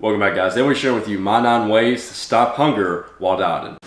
Welcome back, guys. Today we're sharing with you my 9 ways to stop hunger while dieting.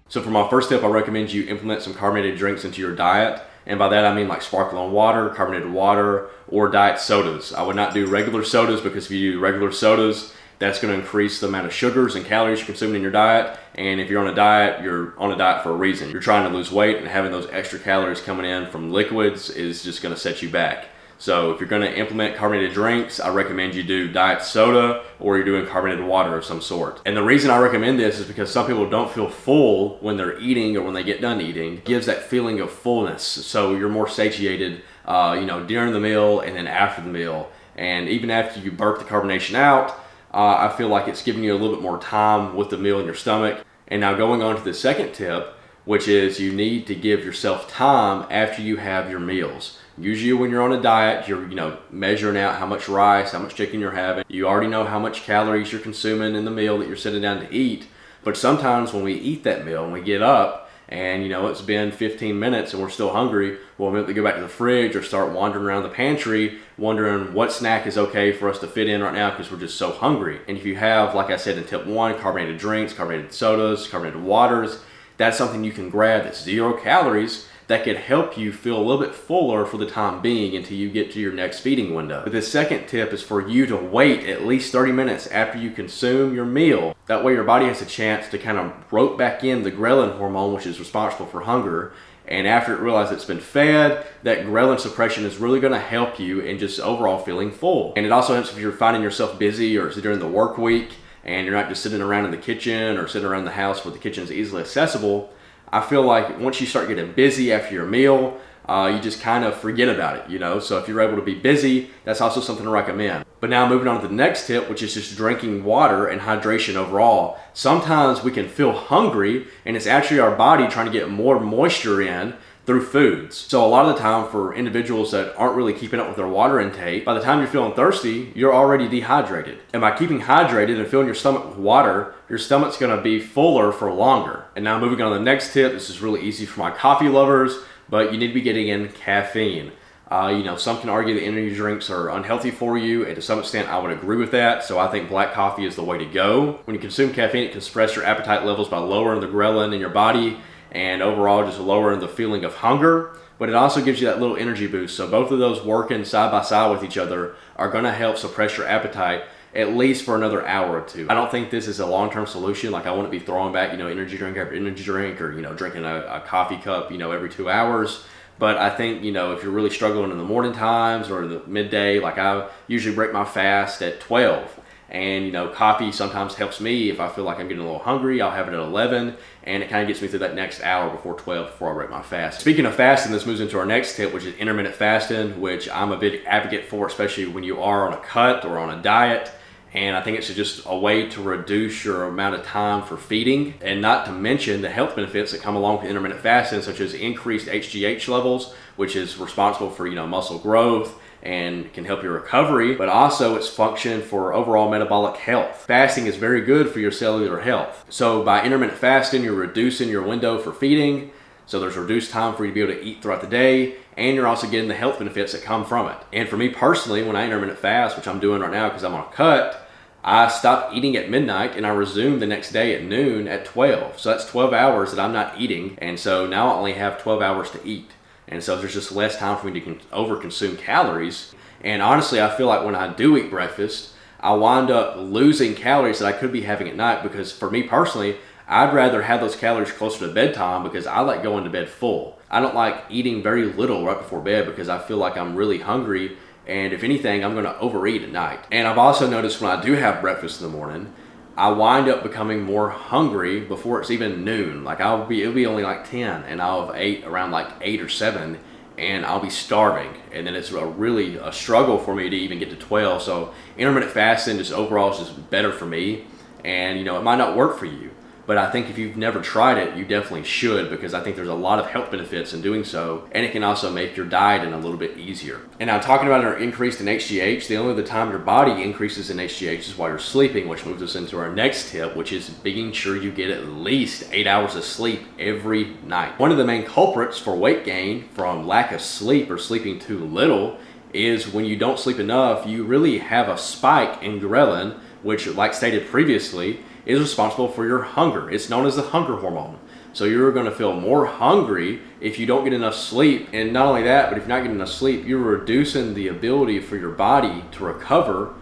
So for my first tip, I recommend you implement some carbonated drinks into your diet. And by that I mean like sparkling water, carbonated water, or diet sodas. I would not do regular sodas because if you do regular sodas, that's going to increase the amount of sugars and calories you're consuming in your diet. And if you're on a diet, you're on a diet for a reason. You're trying to lose weight, and having those extra calories coming in from liquids is just going to set you back. So if you're going to implement carbonated drinks, I recommend you do diet soda or you're doing carbonated water of some sort. And the reason I recommend this is because some people don't feel full when they're eating or when they get done eating. It gives that feeling of fullness. So you're more satiated, during the meal and then after the meal. And even after you burp the carbonation out, I feel like it's giving you a little bit more time with the meal in your stomach. And now going on to the second tip, which is you need to give yourself time after you have your meals. Usually when you're on a diet, you're measuring out how much rice, how much chicken you're having. You already know how much calories you're consuming in the meal that you're sitting down to eat. But sometimes when we eat that meal and we get up and it's been 15 minutes and we're still hungry, we'll immediately go back to the fridge or start wandering around the pantry wondering what snack is okay for us to fit in right now because we're just so hungry. And if you have, like I said in tip 1, carbonated drinks, carbonated sodas, carbonated waters, that's something you can grab that's 0 calories that could help you feel a little bit fuller for the time being until you get to your next feeding window. But the second tip is for you to wait at least 30 minutes after you consume your meal. That way your body has a chance to kind of rope back in the ghrelin hormone, which is responsible for hunger. And after it realizes it's been fed, that ghrelin suppression is really going to help you in just overall feeling full. And it also helps if you're finding yourself busy or during the work week and you're not just sitting around in the kitchen or sitting around the house where the kitchen is easily accessible. I feel like once you start getting busy after your meal, you just kind of forget about it, So if you're able to be busy, that's also something to recommend. But now moving on to the next tip, which is just drinking water and hydration overall. Sometimes we can feel hungry and it's actually our body trying to get more moisture in through foods. So a lot of the time for individuals that aren't really keeping up with their water intake, by the time you're feeling thirsty, you're already dehydrated. And by keeping hydrated and filling your stomach with water, your stomach's gonna be fuller for longer. And now moving on to the next tip, this is really easy for my coffee lovers, but you need to be getting in caffeine. Some can argue that energy drinks are unhealthy for you, and to some extent I would agree with that, so I think black coffee is the way to go. When you consume caffeine, it can suppress your appetite levels by lowering the ghrelin in your body, and overall just lowering the feeling of hunger, but it also gives you that little energy boost. So both of those working side by side with each other are gonna help suppress your appetite at least for another hour or 2. I don't think this is a long-term solution. Like I wouldn't be throwing back, energy drink after energy drink or, drinking a coffee cup, every 2 hours. But I think, if you're really struggling in the morning times or the midday, like I usually break my fast at 12. And coffee sometimes helps me if I feel like I'm getting a little hungry. I'll have it at 11 and it kind of gets me through that next hour before 12 before I break my fast. Speaking of fasting, this moves into our next tip, which is intermittent fasting, which I'm a big advocate for, especially when you are on a cut or on a diet. And I think it's just a way to reduce your amount of time for feeding, and not to mention the health benefits that come along with intermittent fasting, such as increased HGH levels, which is responsible for muscle growth and can help your recovery, but also its function for overall metabolic health. Fasting is very good for your cellular health. So by intermittent fasting, you're reducing your window for feeding, so there's reduced time for you to be able to eat throughout the day, and you're also getting the health benefits that come from it. And for me personally, when I intermittent fast, which I'm doing right now because I'm on a cut, I stop eating at midnight and I resume the next day at noon at 12. So that's 12 hours that I'm not eating, and so now I only have 12 hours to eat. And so there's just less time for me to overconsume calories. And honestly, I feel like when I do eat breakfast, I wind up losing calories that I could be having at night, because for me personally, I'd rather have those calories closer to bedtime because I like going to bed full. I don't like eating very little right before bed because I feel like I'm really hungry, and if anything, I'm gonna overeat at night. And I've also noticed when I do have breakfast in the morning, I wind up becoming more hungry before it's even noon. Like it'll be only like 10 and I'll have ate around like 8 or 7 and I'll be starving. And then it's really a struggle for me to even get to 12. So intermittent fasting just overall is just better for me. And it might not work for you, But I think if you've never tried it, you definitely should, because I think there's a lot of health benefits in doing so, and it can also make your dieting a little bit easier. And now talking about an increase in HGH, the only other time your body increases in HGH is while you're sleeping, which moves us into our next tip, which is making sure you get at least 8 hours of sleep every night. One of the main culprits for weight gain from lack of sleep or sleeping too little is when you don't sleep enough, you really have a spike in ghrelin, which, like stated previously, is responsible for your hunger. It's known as the hunger hormone. So you're going to feel more hungry if you don't get enough sleep. And not only that, but if you're not getting enough sleep, you're reducing the ability for your body to recover,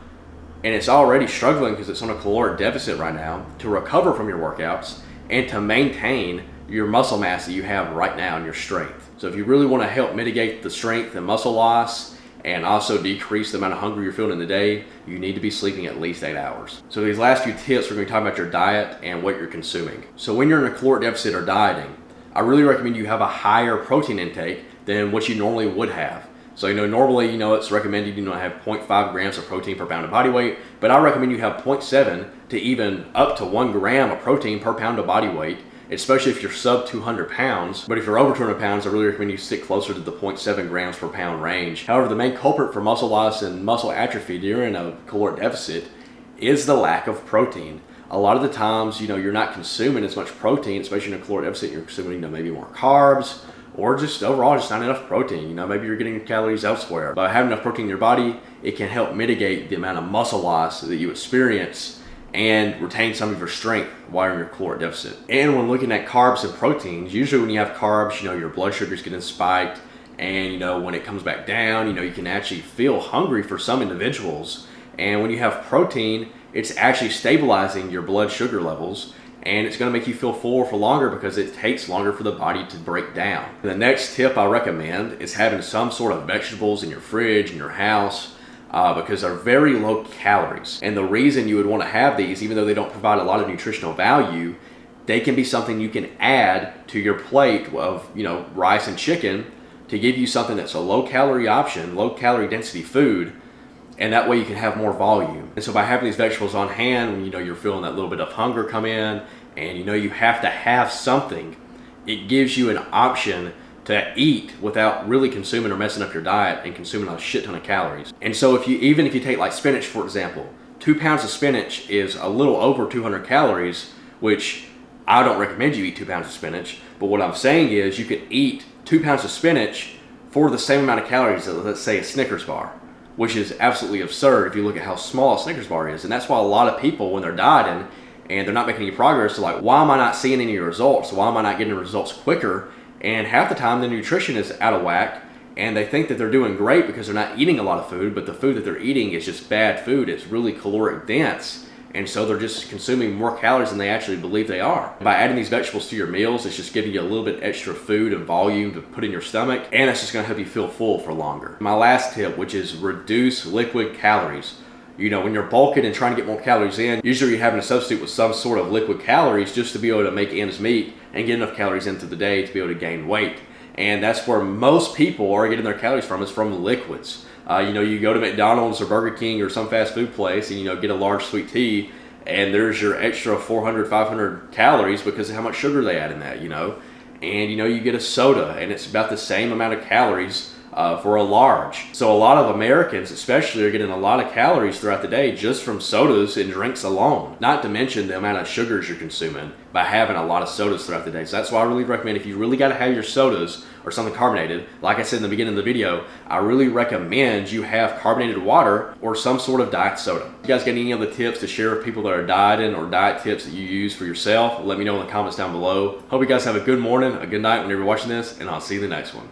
and it's already struggling because it's on a caloric deficit right now, to recover from your workouts and to maintain your muscle mass that you have right now and your strength. So if you really want to help mitigate the strength and muscle loss, and also decrease the amount of hunger you're feeling in the day, you need to be sleeping at least 8 hours. So these last few tips, we're going to talk about your diet and what you're consuming. So when you're in a caloric deficit or dieting, I really recommend you have a higher protein intake than what you normally would have. So, normally, it's recommended, have 0.5 grams of protein per pound of body weight, but I recommend you have 0.7 to even up to 1 gram of protein per pound of body weight, especially if you're sub 200 pounds. But if you're over 200 pounds, I really recommend you stick closer to the 0.7 grams per pound range. However, the main culprit for muscle loss and muscle atrophy during a caloric deficit is the lack of protein. A lot of the times, you're not consuming as much protein, especially in a caloric deficit. You're consuming, maybe more carbs, or just overall just not enough protein. Maybe you're getting calories elsewhere. By having enough protein in your body, it can help mitigate the amount of muscle loss that you experience and retain some of your strength while you're in your caloric deficit. And when looking at carbs and proteins, usually when you have carbs, your blood sugar's getting spiked, and when it comes back down, you can actually feel hungry for some individuals. And when you have protein, it's actually stabilizing your blood sugar levels, and it's going to make you feel fuller for longer because it takes longer for the body to break down. And the next tip I recommend is having some sort of vegetables in your fridge, in your house, because they're very low calories. And the reason you would want to have these, even though they don't provide a lot of nutritional value, they can be something you can add to your plate of, rice and chicken, to give you something that's a low calorie option, low calorie density food, and that way you can have more volume. And so by having these vegetables on hand, when you're feeling that little bit of hunger come in, and you have to have something, it gives you an option to eat without really consuming or messing up your diet and consuming a shit ton of calories. And so even if you take like spinach, for example, 2 pounds of spinach is a little over 200 calories, which I don't recommend you eat 2 pounds of spinach. But what I'm saying is you could eat 2 pounds of spinach for the same amount of calories as, let's say, a Snickers bar, which is absolutely absurd if you look at how small a Snickers bar is. And that's why a lot of people, when they're dieting and they're not making any progress, they're like, why am I not seeing any results? Why am I not getting results quicker? And half the time the nutrition is out of whack, and they think that they're doing great because they're not eating a lot of food, but the food that they're eating is just bad food. It's really caloric dense, and so they're just consuming more calories than they actually believe they are. By adding these vegetables to your meals, it's just giving you a little bit extra food and volume to put in your stomach, and it's just going to help you feel full for longer. My last tip, which is reduce liquid calories. When you're bulking and trying to get more calories in, usually you're having to substitute with some sort of liquid calories just to be able to make ends meet and get enough calories into the day to be able to gain weight. And that's where most people are getting their calories from, is from liquids. You go to McDonald's or Burger King or some fast food place and, get a large sweet tea, and there's your extra 400, 500 calories because of how much sugar they add in that, And, you get a soda, and it's about the same amount of calories for a large. So a lot of Americans especially are getting a lot of calories throughout the day just from sodas and drinks alone, not to mention the amount of sugars you're consuming by having a lot of sodas throughout the day. So that's why I really recommend, if you really got to have your sodas or something carbonated, like I said in the beginning of the video, I really recommend you have carbonated water or some sort of diet soda. If you guys got any other tips to share with people that are dieting, or diet tips that you use for yourself, let me know in the comments down below. Hope you guys have a good morning, a good night whenever you're watching this, and I'll see you in the next one.